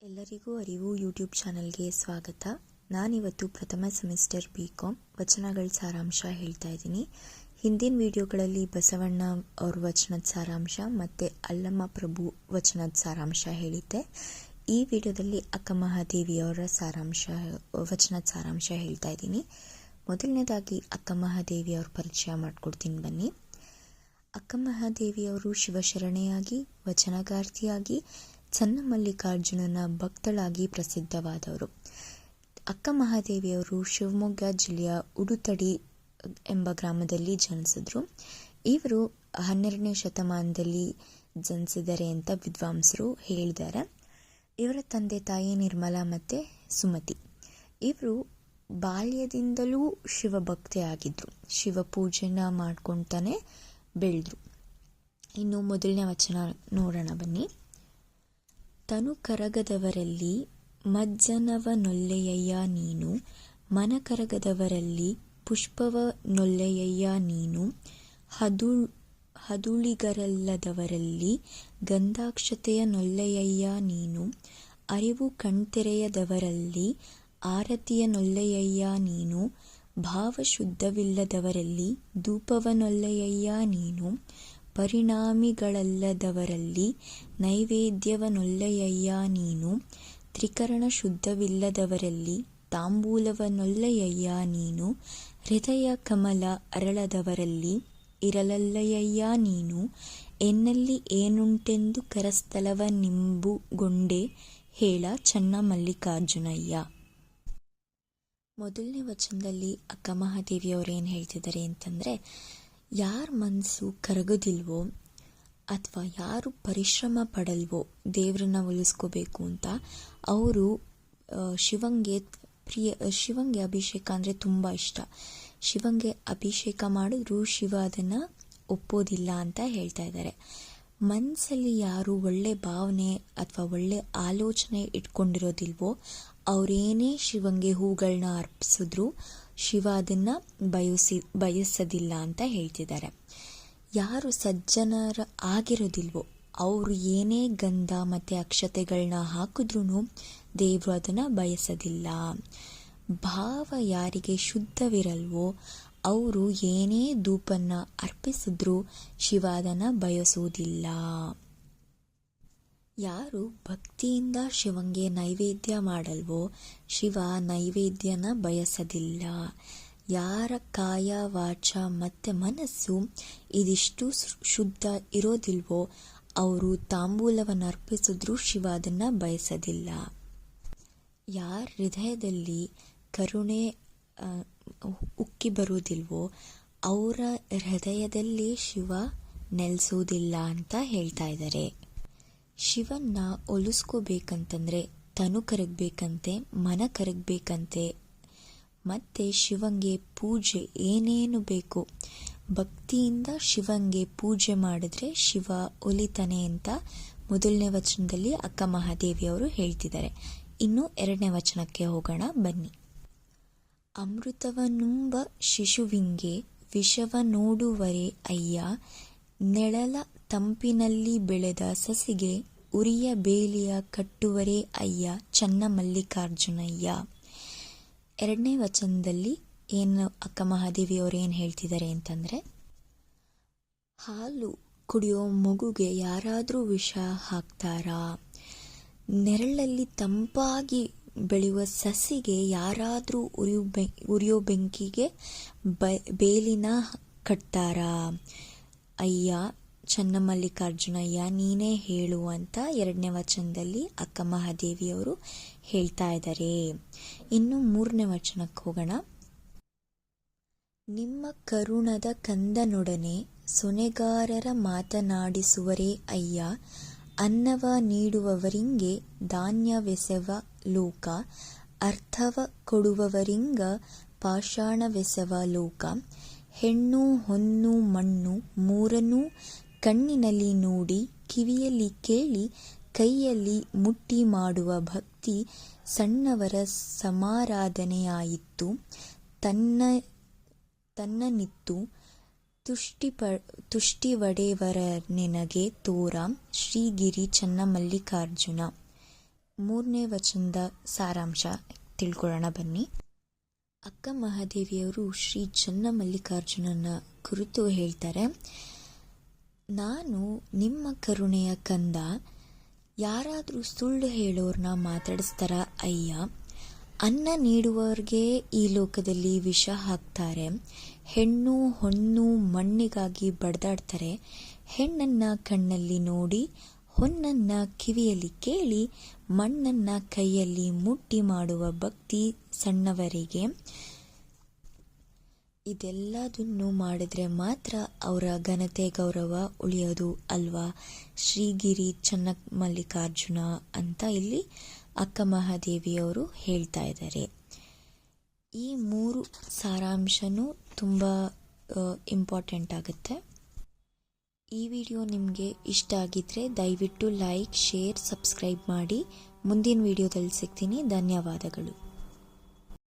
ಎಲ್ಲರಿಗೂ ಅರಿವು ಯೂಟ್ಯೂಬ್ ಚಾನಲ್ಗೆ ಸ್ವಾಗತ. ನಾನಿವತ್ತು ಪ್ರಥಮ ಸೆಮಿಸ್ಟರ್ BCom ವಚನಗಳ ಸಾರಾಂಶ ಹೇಳ್ತಾ ಇದ್ದೀನಿ. ಹಿಂದಿನ ವಿಡಿಯೋಗಳಲ್ಲಿ ಬಸವಣ್ಣ ಅವ್ರ ವಚನದ ಸಾರಾಂಶ ಮತ್ತು ಅಲ್ಲಮ್ಮ ಪ್ರಭು ವಚನದ ಸಾರಾಂಶ ಹೇಳಿದ್ದೆ. ಈ ವಿಡಿಯೋದಲ್ಲಿ ಅಕ್ಕ ಮಹಾದೇವಿಯವರ ವಚನದ ಸಾರಾಂಶ ಹೇಳ್ತಾ ಇದ್ದೀನಿ. ಮೊದಲನೇದಾಗಿ ಅಕ್ಕ ಮಹಾದೇವಿಯವ್ರ ಪರಿಚಯ ಮಾಡಿಕೊಡ್ತೀನಿ ಬನ್ನಿ. ಅಕ್ಕ ಮಹಾದೇವಿಯವರು ಶಿವಶರಣೆಯಾಗಿ, ವಚನಗಾರ್ತಿಯಾಗಿ, ಚನ್ನಮಲ್ಲಿಕಾರ್ಜುನನ ಭಕ್ತಳಾಗಿ ಪ್ರಸಿದ್ಧವಾದವರು. ಅಕ್ಕ ಮಹಾದೇವಿಯವರು ಶಿವಮೊಗ್ಗ ಜಿಲ್ಲೆಯ ಉಡುತಡಿ ಎಂಬ ಗ್ರಾಮದಲ್ಲಿ ಜನಿಸಿದ್ರು. ಇವರು 12ನೇ ಶತಮಾನದಲ್ಲಿ ಜನಿಸಿದರೆ ಅಂತ ವಿದ್ವಾಂಸರು ಹೇಳಿದ್ದಾರೆ. ಇವರ ತಂದೆ ತಾಯಿ ನಿರ್ಮಲಾ ಮತ್ತು ಸುಮತಿ. ಇವರು ಬಾಲ್ಯದಿಂದಲೂ ಶಿವಭಕ್ತೆಯಾಗಿದ್ದರು. ಶಿವ ಪೂಜೆನ ಮಾಡ್ಕೊತಾನೆ ಬೆಳೆದ್ರು. ಇನ್ನು ಮೊದಲನೇ ವಚನ ನೋಡೋಣ ಬನ್ನಿ. ತನು ಕರಗದವರಲ್ಲಿ ಮಜ್ಜನವ ನೊಲ್ಲೆಯಯ್ಯ ನೀನು, ಮನ ಕರಗದವರಲ್ಲಿ ಪುಷ್ಪವ ನೊಲ್ಲೆಯಯ್ಯ ನೀನು, ಹದುಳಿಗರಲ್ಲದವರಲ್ಲಿ ಗಂಧಾಕ್ಷತೆಯ ನೊಲ್ಲೆಯಯ್ಯ ನೀನು, ಅರಿವು ಕಣ್ತೆರೆಯದವರಲ್ಲಿ ಆರತಿಯ ನೊಲ್ಲೆಯಯ್ಯ ನೀನು, ಭಾವ ಶುದ್ಧವಿಲ್ಲದವರಲ್ಲಿ ಧೂಪವ ನೊಲ್ಲೆಯಯ್ಯ ನೀನು, ಪರಿಣಾಮಿಗಳಲ್ಲದವರಲ್ಲಿ ನೈವೇದ್ಯವನೊಲ್ಲೆಯಯ್ಯ ನೀನು, ತ್ರಿಕರಣ ಶುದ್ಧವಿಲ್ಲದವರಲ್ಲಿ ತಾಂಬೂಲವನೊಲ್ಲೆಯಯ್ಯ ನೀನು, ಹೃದಯ ಕಮಲ ಅರಳದವರಲ್ಲಿ ಇರಲಲ್ಲಯ್ಯ ನೀನು, ಎನ್ನಲ್ಲಿ ಏನುಂಟೆಂದು ಕರಸ್ಥಲವ ನಿಂಬುಗೊಂಡೆ ಹೇಳ ಚನ್ನಮಲ್ಲಿಕಾರ್ಜುನಯ್ಯ. ಮೊದಲನೇ ವಚನದಲ್ಲಿ ಅಕ್ಕ ಮಹಾದೇವಿಯವರು ಏನು ಹೇಳ್ತಿದ್ದಾರೆ ಅಂತಂದರೆ, ಯಾರ ಮನಸ್ಸು ಕರಗೋದಿಲ್ವೋ ಅಥವಾ ಯಾರು ಪರಿಶ್ರಮ ಪಡಲ್ವೋ ದೇವ್ರನ್ನ ಒಲಿಸ್ಕೋಬೇಕು ಅಂತ, ಅವರು ಶಿವಂಗೆ ಅಭಿಷೇಕ ಅಂದರೆ ತುಂಬ ಇಷ್ಟ. ಶಿವಂಗೆ ಅಭಿಷೇಕ ಮಾಡಿದ್ರೂ ಶಿವ ಅದನ್ನು ಒಪ್ಪೋದಿಲ್ಲ ಅಂತ ಹೇಳ್ತಾ ಇದ್ದಾರೆ. ಮನಸ್ಸಲ್ಲಿ ಯಾರು ಒಳ್ಳೆ ಭಾವನೆ ಅಥವಾ ಒಳ್ಳೆ ಆಲೋಚನೆ ಇಟ್ಕೊಂಡಿರೋದಿಲ್ವೋ ಅವರೇನೇ ಶಿವಂಗೆ ಹೂಗಳನ್ನ ಅರ್ಪಿಸಿದ್ರು ಶಿವ ಅದನ್ನು ಬಯಸೋದಿಲ್ಲ ಅಂತ ಹೇಳ್ತಿದ್ದಾರೆ. ಯಾರು ಸಜ್ಜನರ ಆಗಿರೋದಿಲ್ವೋ ಅವರು ಏನೇ ಗಂಧ ಮತ್ತು ಅಕ್ಷತೆಗಳನ್ನ ಹಾಕಿದ್ರೂ ದೇವರು ಅದನ್ನು ಬಯಸೋದಿಲ್ಲ. ಭಾವ ಯಾರಿಗೆ ಶುದ್ಧವಿರಲ್ವೋ ಅವರು ಏನೇ ಧೂಪನ್ನ ಅರ್ಪಿಸಿದ್ರೂ ಶಿವ ಅದನ್ನು ಬಯಸೋದಿಲ್ಲ. ಯಾರು ಭಕ್ತಿಯಿಂದ ಶಿವಂಗೆ ನೈವೇದ್ಯ ಮಾಡಲ್ವೋ ಶಿವ ನೈವೇದ್ಯನ ಬಯಸೋದಿಲ್ಲ. ಯಾರ ಕಾಯ ವಾಚ ಮತ್ತು ಮನಸ್ಸು ಇದಿಷ್ಟು ಶುದ್ಧ ಇರೋದಿಲ್ವೋ ಅವರು ತಾಂಬೂಲವನ್ನು ಅರ್ಪಿಸಿದ್ರೂ ಶಿವ ಅದನ್ನು ಬಯಸೋದಿಲ್ಲ. ಯಾರ ಹೃದಯದಲ್ಲಿ ಕರುಣೆ ಉಕ್ಕಿ ಬರುವುದಿಲ್ವೋ ಅವರ ಹೃದಯದಲ್ಲಿ ಶಿವ ನೆಲೆಸೋದಿಲ್ಲ ಅಂತ ಹೇಳ್ತಾ ಇದ್ದಾರೆ. ಶಿವನ್ನ ಒಲಿಸ್ಕೋಬೇಕಂತಂದರೆ ತನು ಕರಗಬೇಕಂತೆ, ಮನ ಕರಗಬೇಕಂತೆ, ಮತ್ತು ಶಿವಂಗೆ ಪೂಜೆ ಏನೇನು ಬೇಕು ಭಕ್ತಿಯಿಂದ ಶಿವಂಗೆ ಪೂಜೆ ಮಾಡಿದ್ರೆ ಶಿವ ಒಲಿತಾನೆ ಅಂತ ಮೊದಲನೇ ವಚನದಲ್ಲಿ ಅಕ್ಕ ಮಹಾದೇವಿಯವರು ಹೇಳ್ತಿದ್ದಾರೆ. ಇನ್ನು ಎರಡನೇ ವಚನಕ್ಕೆ ಹೋಗೋಣ ಬನ್ನಿ. ಅಮೃತವನುಂಬ ಶಿಶುವಿಂಗೆ ವಿಷವ ನೋಡುವರೆ ಅಯ್ಯ, ನೆಳಲ ತಂಪಿನಲ್ಲಿ ಬೆಳೆದ ಸಸಿಗೆ ಉರಿಯ ಬೇಲಿಯ ಕಟ್ಟುವರೆ ಅಯ್ಯ ಚನ್ನಮಲ್ಲಿಕಾರ್ಜುನಯ್ಯ. ಎರಡನೇ ವಚನದಲ್ಲಿ ಏನು ಅಕ್ಕ ಮಹಾದೇವಿಯವರು ಏನು ಹೇಳ್ತಿದ್ದಾರೆ ಅಂತಂದರೆ, ಹಾಲು ಕುಡಿಯೋ ಮಗುಗೆ ಯಾರಾದರೂ ವಿಷ ಹಾಕ್ತಾರಾ? ನೆರಳಲ್ಲಿ ತಂಪಾಗಿ ಬೆಳೆಯುವ ಸಸಿಗೆ ಯಾರಾದರೂ ಉರಿಯೋ ಬೆಂಕಿಗೆ ಬೇಲಿನ ಕಟ್ತಾರಾ? ಅಯ್ಯ ಚನ್ನಮಲ್ಲಿಕಾರ್ಜುನಯ್ಯ ನೀನೇ ಹೇಳು ಅಂತ ಎರಡನೇ ವಚನದಲ್ಲಿ ಅಕ್ಕ ಮಹಾದೇವಿಯವರು ಹೇಳ್ತಾ ಇದ್ದಾರೆ. ಇನ್ನು ಮೂರನೇ ವಚನಕ್ಕೆ ಹೋಗೋಣ. ನಿಮ್ಮ ಕರುಣದ ಕಂದನೊಡನೆ ಸೊನೆಗಾರರ ಮಾತನಾಡಿಸುವರೇ ಅಯ್ಯ, ಅನ್ನವ ನೀಡುವವರಿಂಗೆ ಧಾನ್ಯವೆಸವ ಲೋಕ, ಅರ್ಥವ ಕೊಡುವವರಿಂಗ ಪಾಷಾಣವೆಸವ ಲೋಕ, ಹೆಣ್ಣು ಹೊನ್ನು ಮಣ್ಣು ಮೂರನ್ನೂ ಕಣ್ಣಿನಲ್ಲಿ ನೋಡಿ ಕಿವಿಯಲ್ಲಿ ಕೇಳಿ ಕೈಯಲ್ಲಿ ಮುಟ್ಟಿ ಮಾಡುವ ಭಕ್ತಿ ಸಣ್ಣವರ ಸಮಾರಾಧನೆಯಾಯಿತು, ತನ್ನನಿತ್ತು ತುಷ್ಟಿವಡೆವರ ನಿನಗೆ ತೋರ ಶ್ರೀಗಿರಿ ಚನ್ನಮಲ್ಲಿಕಾರ್ಜುನ. ಮೂರನೇ ವಚನದ ಸಾರಾಂಶ ತಿಳ್ಕೊಳ್ಳೋಣ ಬನ್ನಿ. ಅಕ್ಕ ಮಹಾದೇವಿಯವರು ಶ್ರೀ ಚನ್ನಮಲ್ಲಿಕಾರ್ಜುನನ ಕುರಿತು ಹೇಳ್ತಾರೆ, ನಾನು ನಿಮ್ಮ ಕರುಣೆಯ ಕಂದ, ಯಾರಾದರೂ ಸುಳ್ಳು ಹೇಳೋರ್ನ ಮಾತಾಡಿಸ್ತಾರ ಅಯ್ಯ. ಅನ್ನ ನೀಡುವವ್ರಿಗೆ ಈ ಲೋಕದಲ್ಲಿ ವಿಷ ಹಾಕ್ತಾರೆ, ಹೆಣ್ಣು ಹೊನ್ನು ಮಣ್ಣಿಗಾಗಿ ಬಡ್ದಾಡ್ತಾರೆ, ಹೆಣ್ಣನ್ನ ಕಣ್ಣಲ್ಲಿ ನೋಡಿ, ಹೊನ್ನನ್ನ ಕಿವಿಯಲ್ಲಿ ಕೇಳಿ, ಮಣ್ಣನ್ನ ಕೈಯಲ್ಲಿ ಮುಟ್ಟಿ ಮಾಡುವ ಭಕ್ತಿ ಸಣ್ಣವರಿಗೆ. ಇದೆಲ್ಲದನ್ನು ಮಾಡಿದ್ರೆ ಮಾತ್ರ ಅವರ ಘನತೆ ಗೌರವ ಉಳಿಯೋದು ಅಲ್ವಾ ಶ್ರೀಗಿರಿ ಚನ್ನಮಲ್ಲಿಕಾರ್ಜುನ ಅಂತ ಇಲ್ಲಿ ಅಕ್ಕ ಮಹಾದೇವಿಯವರು ಹೇಳ್ತಾ ಇದ್ದಾರೆ. ಈ 3 ಸಾರಾಂಶನೂ ತುಂಬ ಇಂಪಾರ್ಟೆಂಟ್ ಆಗುತ್ತೆ. ಈ ವಿಡಿಯೋ ನಿಮಗೆ ಇಷ್ಟ ಆಗಿದ್ರೆ ದಯವಿಟ್ಟು ಲೈಕ್, ಶೇರ್, ಸಬ್ಸ್ಕ್ರೈಬ್ ಮಾಡಿ. ಮುಂದಿನ ವಿಡಿಯೋದಲ್ಲಿ ಸಿಗ್ತೀನಿ. ಧನ್ಯವಾದಗಳು.